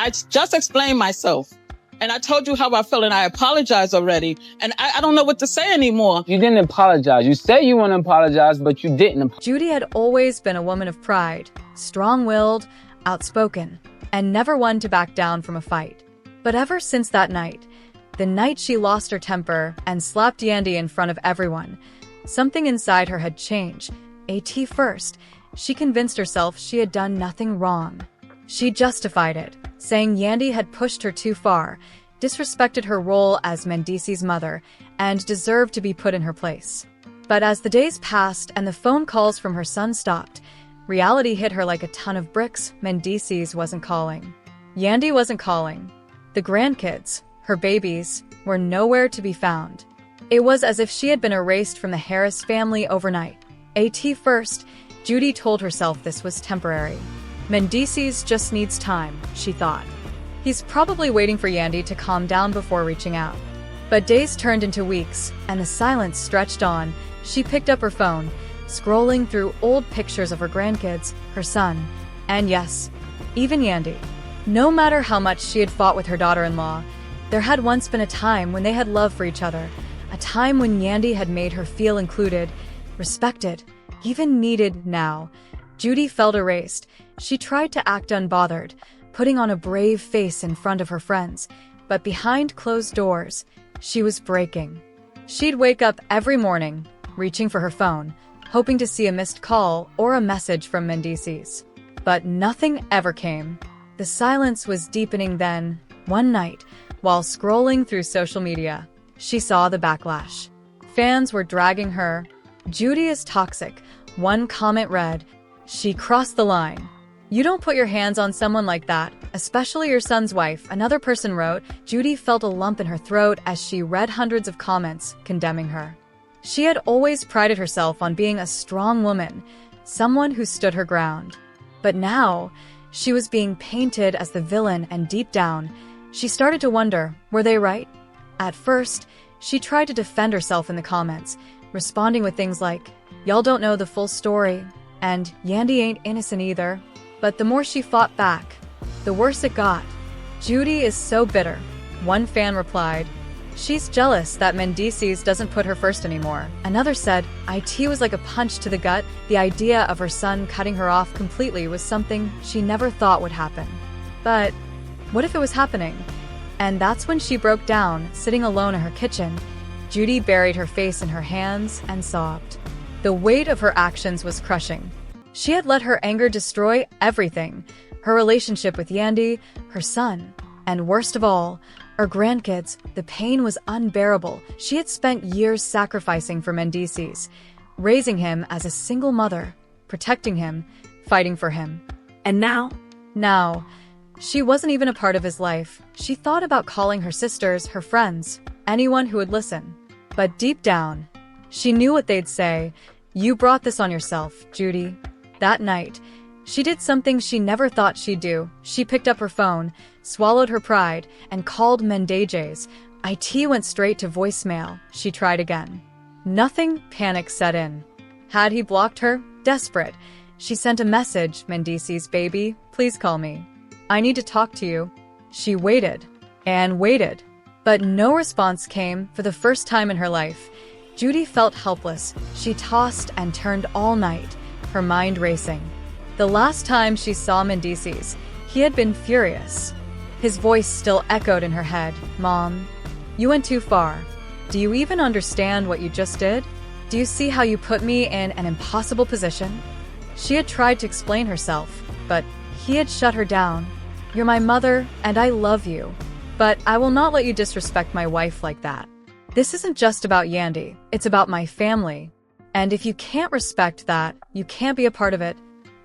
I just explained myself. And I told you how I feel, and I apologized already. And I don't know what to say anymore. You didn't apologize. You say you want to apologize, but you didn't. Judy had always been a woman of pride, strong-willed, outspoken, and never one to back down from a fight. But ever since that night, the night she lost her temper and slapped Yandy in front of everyone, something inside her had changed. At first, she convinced herself she had done nothing wrong. She justified it, saying Yandy had pushed her too far, disrespected her role as Mendeecees' mother, and deserved to be put in her place. But as the days passed and the phone calls from her son stopped, reality hit her like a ton of bricks. Mendeecees wasn't calling. Yandy wasn't calling. The grandkids, her babies, were nowhere to be found. It was as if she had been erased from the Harris family overnight. At first, Judy told herself this was temporary. Mendeecees just needs time, she thought. He's probably waiting for Yandy to calm down before reaching out. But days turned into weeks, and the silence stretched on. She picked up her phone, scrolling through old pictures of her grandkids, her son, and yes, even Yandy. No matter how much she had fought with her daughter-in-law, there had once been a time when they had love for each other, a time when Yandy had made her feel included, respected, even needed. Now, Judy felt erased. She tried to act unbothered, putting on a brave face in front of her friends, but behind closed doors, she was breaking. She'd wake up every morning, reaching for her phone, hoping to see a missed call or a message from Mendeecees. But nothing ever came. The silence was deepening then. One night, while scrolling through social media, she saw the backlash. Fans were dragging her. "Judy is toxic," one comment read. "She crossed the line. You don't put your hands on someone like that, especially your son's wife," another person wrote. Judy felt a lump in her throat as she read hundreds of comments condemning her. She had always prided herself on being a strong woman, someone who stood her ground. But now, she was being painted as the villain, and deep down, she started to wonder, were they right? At first, she tried to defend herself in the comments, responding with things like, "Y'all don't know the full story," and "Yandy ain't innocent either." But the more she fought back, the worse it got. "Judy is so bitter," one fan replied. "She's jealous that Mendeecees doesn't put her first anymore." Another said, "It was like a punch to the gut. The idea of her son cutting her off completely was something she never thought would happen." But what if it was happening? And that's when she broke down, sitting alone in her kitchen. Judy buried her face in her hands and sobbed. The weight of her actions was crushing. She had let her anger destroy everything: her relationship with Yandy, her son, and worst of all, her grandkids. The pain was unbearable. She had spent years sacrificing for Mendeecees, raising him as a single mother, protecting him, fighting for him. And now, she wasn't even a part of his life. She thought about calling her sisters, her friends, anyone who would listen. But deep down, she knew what they'd say. "You brought this on yourself, Judy." That night, she did something she never thought she'd do. She picked up her phone, swallowed her pride, and called Mendeecees. It went straight to voicemail. She tried again. Nothing. Panic set in. Had he blocked her? Desperate, she sent a message, "Mendeecees baby, please call me. I need to talk to you." She waited and waited, but no response came. For the first time in her life, Judy felt helpless. She tossed and turned all night, her mind racing. The last time she saw Mendeecees, he had been furious. His voice still echoed in her head. "Mom, you went too far. Do you even understand what you just did? Do you see how you put me in an impossible position?" She had tried to explain herself, but he had shut her down. "You're my mother, and I love you, but I will not let you disrespect my wife like that. This isn't just about Yandy, it's about my family. And if you can't respect that, you can't be a part of it."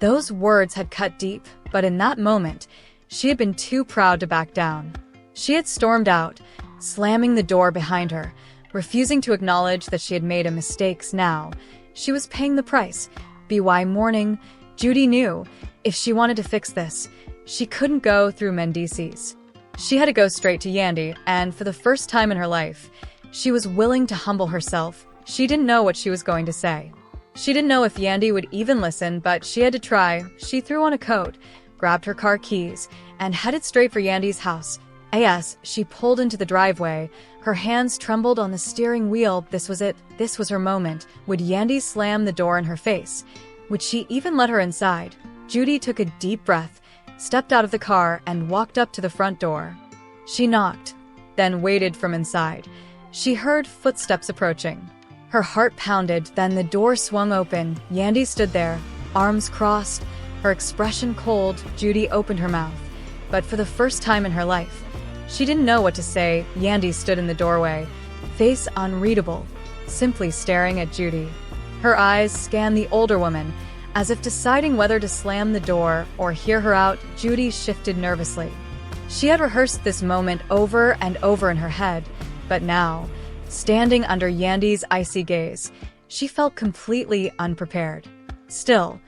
Those words had cut deep, but in that moment, she had been too proud to back down. She had stormed out, slamming the door behind her, refusing to acknowledge that she had made a mistake. Now, she was paying the price. By morning, Judy knew if she wanted to fix this, she couldn't go through Mendeecees. She had to go straight to Yandy, and for the first time in her life, she was willing to humble herself. She didn't know what she was going to say. She didn't know if Yandy would even listen, but she had to try. She threw on a coat, grabbed her car keys, and headed straight for Yandy's house. As she pulled into the driveway, her hands trembled on the steering wheel. This was it. This was her moment. Would Yandy slam the door in her face? Would she even let her inside? Judy took a deep breath, stepped out of the car, and walked up to the front door. She knocked, then waited from inside. She heard footsteps approaching. Her heart pounded, then the door swung open. Yandy stood there, arms crossed, her expression cold. Judy opened her mouth, but for the first time in her life, she didn't know what to say. Yandy stood in the doorway, face unreadable, simply staring at Judy. Her eyes scanned the older woman, as if deciding whether to slam the door or hear her out. Judy shifted nervously. She had rehearsed this moment over and over in her head, but now, standing under Yandy's icy gaze, she felt completely unprepared. Still,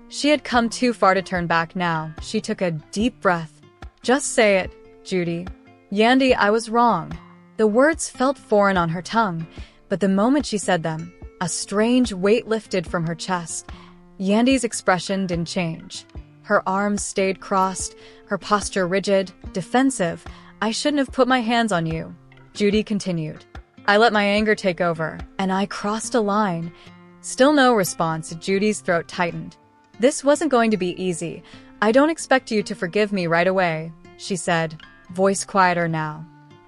she had come too far to turn back now. She took a deep breath. "Just say it, Judy." "Yandy, I was wrong." The words felt foreign on her tongue, but the moment she said them, a strange weight lifted from her chest. Yandy's expression didn't change. Her arms stayed crossed, her posture rigid, defensive. "I shouldn't have put my hands on you," Judy continued. "I let my anger take over, and I crossed a line." Still no response. Judy's throat tightened. "This wasn't going to be easy. I don't expect you to forgive me right away," she said, voice quieter now.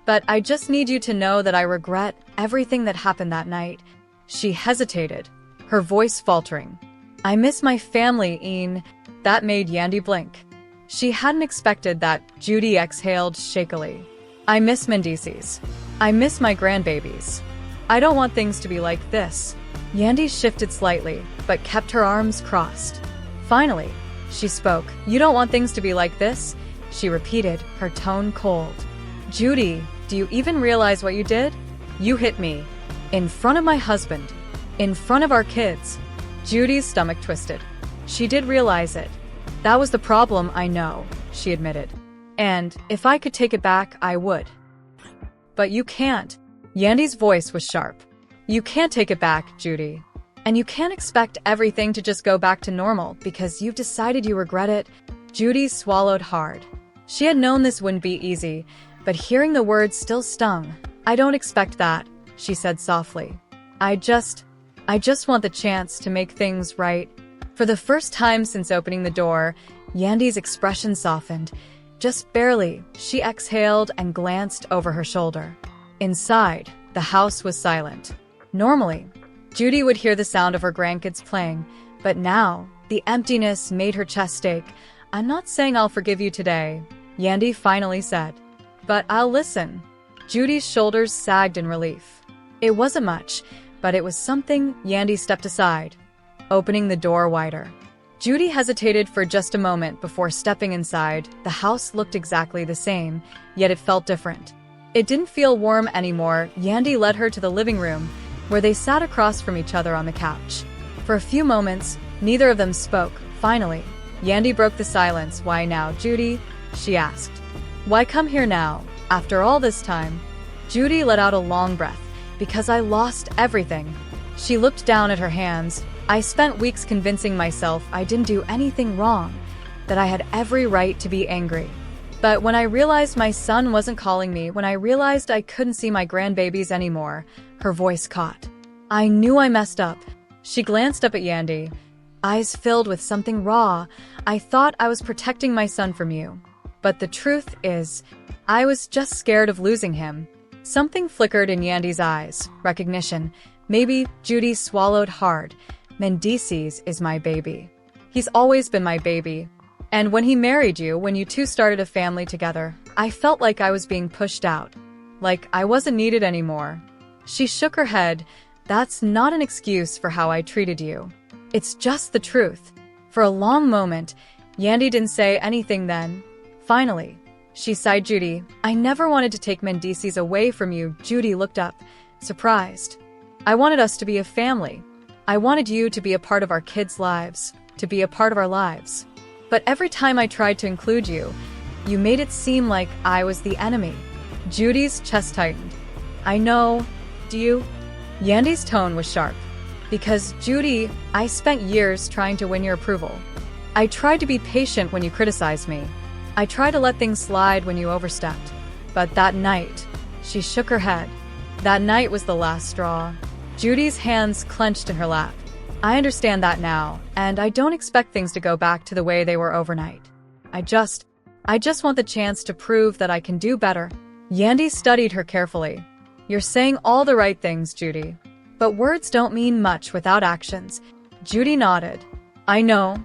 "But I just need you to know that I regret everything that happened that night." She hesitated, her voice faltering. "I miss my family, Ian." That made Yandy blink. She hadn't expected that. Judy exhaled shakily. "I miss Mendeecees. I miss my grandbabies. I don't want things to be like this." Yandy shifted slightly, but kept her arms crossed. Finally, she spoke. "You don't want things to be like this?" she repeated, her tone cold. "Judy, do you even realize what you did? You hit me. In front of my husband. In front of our kids." Judy's stomach twisted. She did realize it. "That was the problem, I know," she admitted. "And if I could take it back, I would." "But you can't." Yandy's voice was sharp. "You can't take it back, Judy. And you can't expect everything to just go back to normal because you've decided you regret it." Judy swallowed hard. She had known this wouldn't be easy, but hearing the words still stung. "I don't expect that," she said softly. I just want the chance to make things right." For the first time since opening the door, Yandy's expression softened. Just barely, she exhaled and glanced over her shoulder. Inside, the house was silent. Normally, Judy would hear the sound of her grandkids playing, but now, the emptiness made her chest ache. "I'm not saying I'll forgive you today," Yandy finally said. "But I'll listen." Judy's shoulders sagged in relief. It wasn't much, but it was something. Yandy stepped aside, opening the door wider. Judy hesitated for just a moment before stepping inside. The house looked exactly the same, yet it felt different. It didn't feel warm anymore. Yandy led her to the living room, where they sat across from each other on the couch. For a few moments, neither of them spoke. Finally, Yandy broke the silence. "Why now, Judy?" she asked. "Why come here now, after all this time?" Judy let out a long breath. "Because I lost everything." She looked down at her hands. "I spent weeks convincing myself I didn't do anything wrong, that I had every right to be angry. But when I realized my son wasn't calling me, when I realized I couldn't see my grandbabies anymore," her voice caught. "I knew I messed up." She glanced up at Yandy, eyes filled with something raw. "I thought I was protecting my son from you. But the truth is, I was just scared of losing him." Something flickered in Yandy's eyes. Recognition. "Maybe." Judy swallowed hard. "Mendeecees is my baby. He's always been my baby. And when he married you, when you two started a family together, I felt like I was being pushed out. Like I wasn't needed anymore." She shook her head. "That's not an excuse for how I treated you. It's just the truth." For a long moment, Yandy didn't say anything then. Finally, she sighed. "Judy, I never wanted to take Mendeecees away from you." Judy looked up, surprised. "I wanted us to be a family. I wanted you to be a part of our kids' lives, to be a part of our lives. But every time I tried to include you, you made it seem like I was the enemy." Judy's chest tightened. "I know. Do you?" Yandy's tone was sharp. "Because, Judy, I spent years trying to win your approval. I tried to be patient when you criticized me. I tried to let things slide when you overstepped. But that night, she shook her head. That night was the last straw. Judy's hands clenched in her lap. I understand that now, and I don't expect things to go back to the way they were overnight. I just want the chance to prove that I can do better. Yandy studied her carefully. You're saying all the right things, Judy. But words don't mean much without actions. Judy nodded. I know.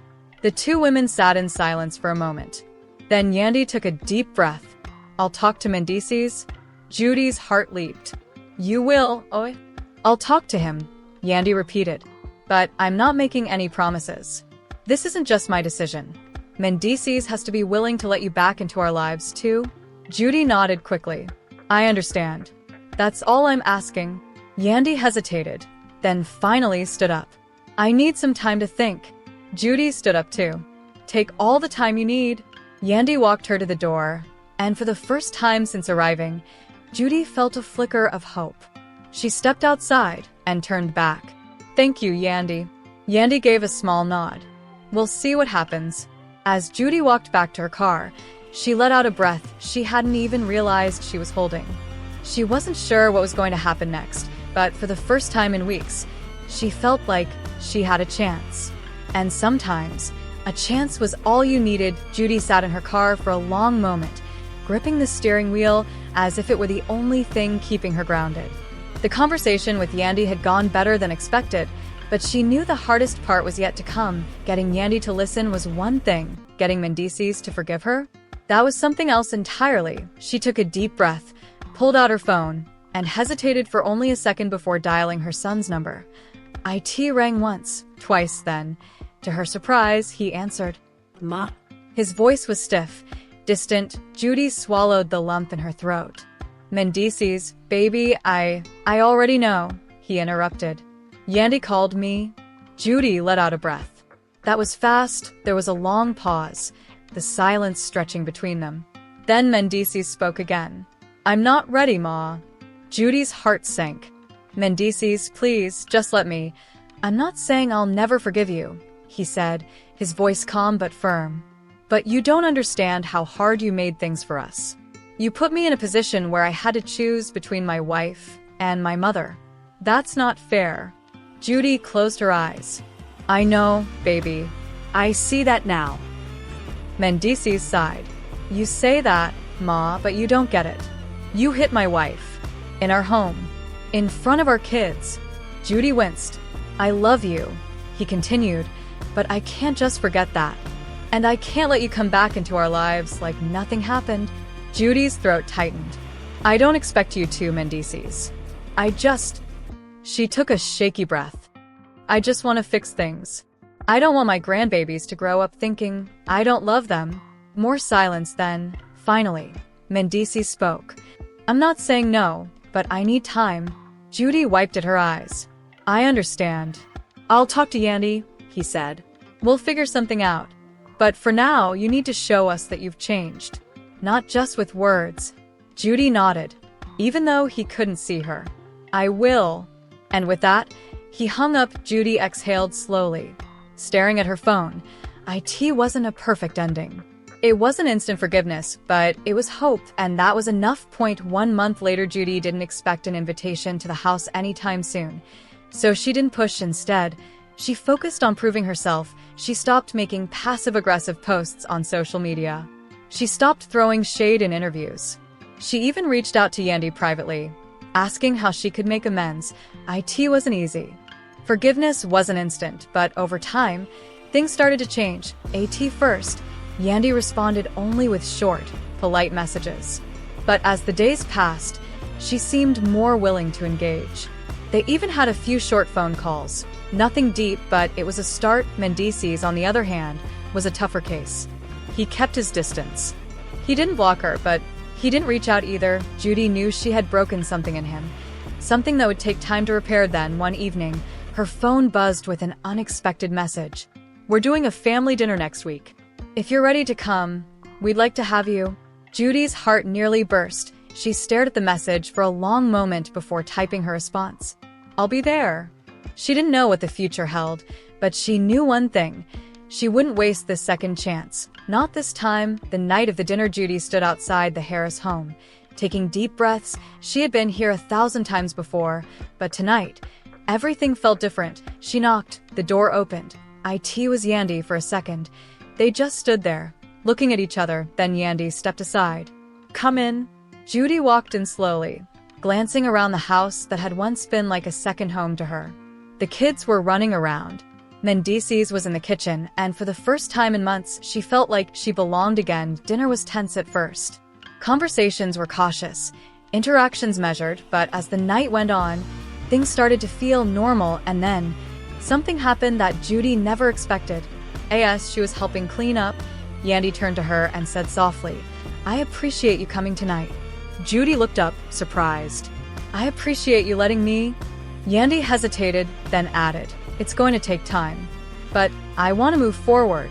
The two women sat in silence for a moment. Then Yandy took a deep breath. I'll talk to Mendeecees. Judy's heart leaped. You will, oi? I'll talk to him, Yandy repeated. But I'm not making any promises. This isn't just my decision. Mendeecees has to be willing to let you back into our lives, too. Judy nodded quickly. I understand. That's all I'm asking. Yandy hesitated, then finally stood up. I need some time to think. Judy stood up too. Take all the time you need. Yandy walked her to the door, and for the first time since arriving, Judy felt a flicker of hope. She stepped outside and turned back. Thank you, Yandy. Yandy gave a small nod. We'll see what happens. As Judy walked back to her car, she let out a breath she hadn't even realized she was holding. She wasn't sure what was going to happen next, but for the first time in weeks, she felt like she had a chance. And sometimes, a chance was all you needed. Judy sat in her car for a long moment, gripping the steering wheel as if it were the only thing keeping her grounded. The conversation with Yandy had gone better than expected, but she knew the hardest part was yet to come. Getting Yandy to listen was one thing. Getting Mendeecees to forgive her? That was something else entirely. She took a deep breath, pulled out her phone, and hesitated for only a second before dialing her son's number. IT rang once, twice then. To her surprise, he answered. Ma? His voice was stiff, distant. Judy swallowed the lump in her throat. Mendeecees, baby, I already know, he interrupted. Yandy called me. Judy let out a breath. That was fast. There was a long pause, the silence stretching between them. Then Mendeecees spoke again. I'm not ready, Ma. Judy's heart sank. Mendeecees, please, just let me. I'm not saying I'll never forgive you, he said, his voice calm but firm. But you don't understand how hard you made things for us. You put me in a position where I had to choose between my wife and my mother. That's not fair. Judy closed her eyes. I know, baby. I see that now. Mendeecees sighed. You say that, Ma, but you don't get it. You hit my wife. In our home. In front of our kids. Judy winced. I love you, he continued, but I can't just forget that. And I can't let you come back into our lives like nothing happened. Judy's throat tightened. I don't expect you to, Mendeecees. She took a shaky breath. I just want to fix things. I don't want my grandbabies to grow up thinking I don't love them. More silence then, finally, Mendeecees spoke. I'm not saying no, but I need time. Judy wiped at her eyes. I understand. I'll talk to Yandy, he said. We'll figure something out. But for now, you need to show us that you've changed. Not just with words. Judy nodded, even though he couldn't see her. I will. And with that, he hung up. Judy exhaled slowly, staring at her phone. IT wasn't a perfect ending. It wasn't instant forgiveness, but it was hope, and that was enough. 1 month later, Judy didn't expect an invitation to the house anytime soon. So she didn't push. Instead, she focused on proving herself. She stopped making passive-aggressive posts on social media. She stopped throwing shade in interviews. She even reached out to Yandy privately, asking how she could make amends. IT wasn't easy. Forgiveness wasn't instant, but over time, things started to change. AT first, Yandy responded only with short, polite messages. But as the days passed, she seemed more willing to engage. They even had a few short phone calls. Nothing deep, but it was a start. Mendeecees, on the other hand, was a tougher case. He kept his distance. He didn't block her, but he didn't reach out either. Judy knew she had broken something in him, something that would take time to repair. Then, one evening, her phone buzzed with an unexpected message. We're doing a family dinner next week. If you're ready to come, we'd like to have you. Judy's heart nearly burst. She stared at the message for a long moment before typing her response. I'll be there. She didn't know what the future held, but she knew one thing. She wouldn't waste this second chance. Not this time. The night of the dinner, Judy stood outside the Harris home. Taking deep breaths, she had been here 1,000 times before, but tonight, everything felt different. She knocked, the door opened. It was Yandy for a second. They just stood there, looking at each other, then Yandy stepped aside. "Come in." Judy walked in slowly, glancing around the house that had once been like a second home to her. The kids were running around. Mendeecees was in the kitchen, and for the first time in months, she felt like she belonged again. Dinner was tense at first. Conversations were cautious, interactions measured, but as the night went on, things started to feel normal, and then something happened that Judy never expected. As she was helping clean up, Yandy turned to her and said softly, "I appreciate you coming tonight." Judy looked up, surprised. "I appreciate you letting me..." Yandy hesitated, then added, "It's going to take time. But I want to move forward."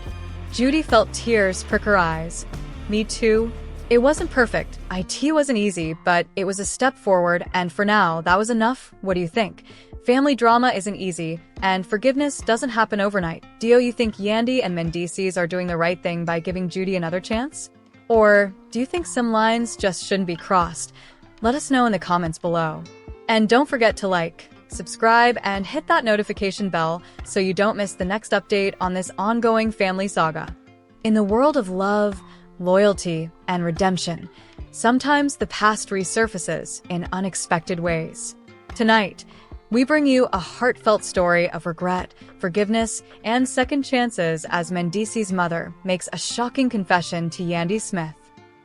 Judy felt tears prick her eyes. "Me too." It wasn't perfect. It wasn't easy, but it was a step forward, and for now, that was enough. What do you think? Family drama isn't easy, and forgiveness doesn't happen overnight. Do you think Yandy and Mendeecees are doing the right thing by giving Judy another chance? Or do you think some lines just shouldn't be crossed? Let us know in the comments below. And don't forget to like, subscribe, and hit that notification bell so you don't miss the next update on this ongoing family saga. In the world of love, loyalty, and redemption, sometimes the past resurfaces in unexpected ways. Tonight, we bring you a heartfelt story of regret, forgiveness, and second chances as Mendeecees' mother makes a shocking confession to Yandy Smith.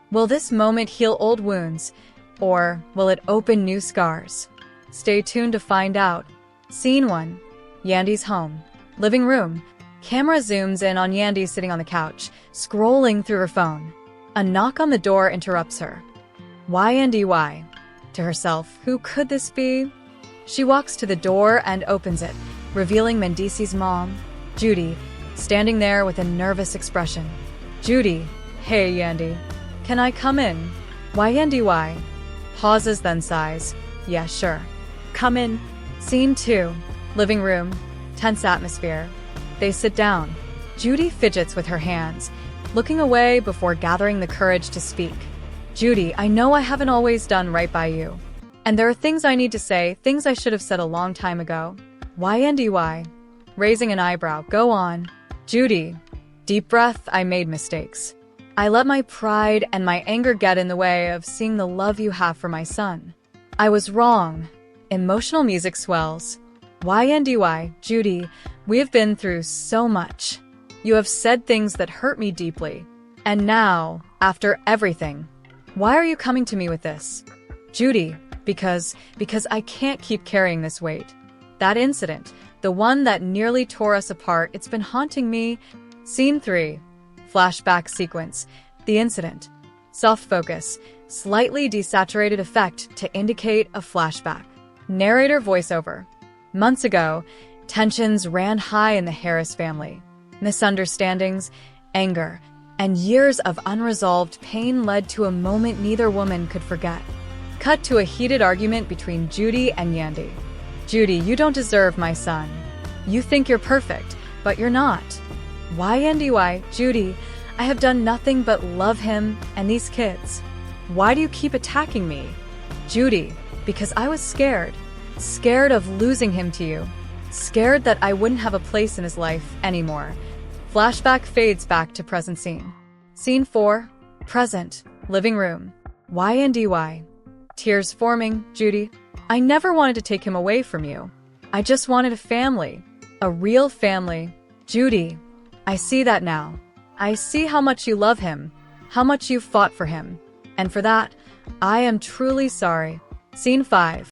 Will this moment heal old wounds, or will it open new scars? Stay tuned to find out. Scene 1. Yandy's home. Living room. Camera zooms in on Yandy sitting on the couch, scrolling through her phone. A knock on the door interrupts her. "Why, Yandy, why?" To herself, who could this be? She walks to the door and opens it, revealing Mendeecees' mom, Judy, standing there with a nervous expression. "Judy, hey Yandy, can I come in?" "Why, Yandy, why?" Pauses, then sighs. "Yeah, sure. Come in." Scene 2. Living room. Tense atmosphere. They sit down. Judy fidgets with her hands, looking away before gathering the courage to speak. "Judy, I know I haven't always done right by you. And there are things I need to say, things I should have said a long time ago." "Why, Yandy, why?" Raising an eyebrow. "Go on." "Judy." Deep breath. "I made mistakes. I let my pride and my anger get in the way of seeing the love you have for my son. I was wrong." Emotional music swells. "Why, Yandy, why?" "Judy, we have been through so much. You have said things that hurt me deeply. And now, after everything, why are you coming to me with this?" "Judy, because I can't keep carrying this weight. That incident, the one that nearly tore us apart, it's been haunting me." Scene 3. Flashback sequence. The incident. Soft focus. Slightly desaturated effect to indicate a flashback. Narrator voiceover. Months ago, tensions ran high in the Harris family. Misunderstandings, anger, and years of unresolved pain led to a moment neither woman could forget. Cut to a heated argument between Judy and Yandy. "Judy, you don't deserve my son. You think you're perfect, but you're not." "Why, Yandy, why?" "Judy, I have done nothing but love him and these kids. Why do you keep attacking me?" "Judy, because I was scared. Scared of losing him to you. Scared that I wouldn't have a place in his life anymore." Flashback fades back to present scene. Scene 4. Present. Living room. "Why, Yandy, why?" Tears forming. "Judy, I never wanted to take him away from you. I just wanted a family. A real family." "Judy, I see that now. I see how much you love him, how much you fought for him. And for that, I am truly sorry." Scene 5.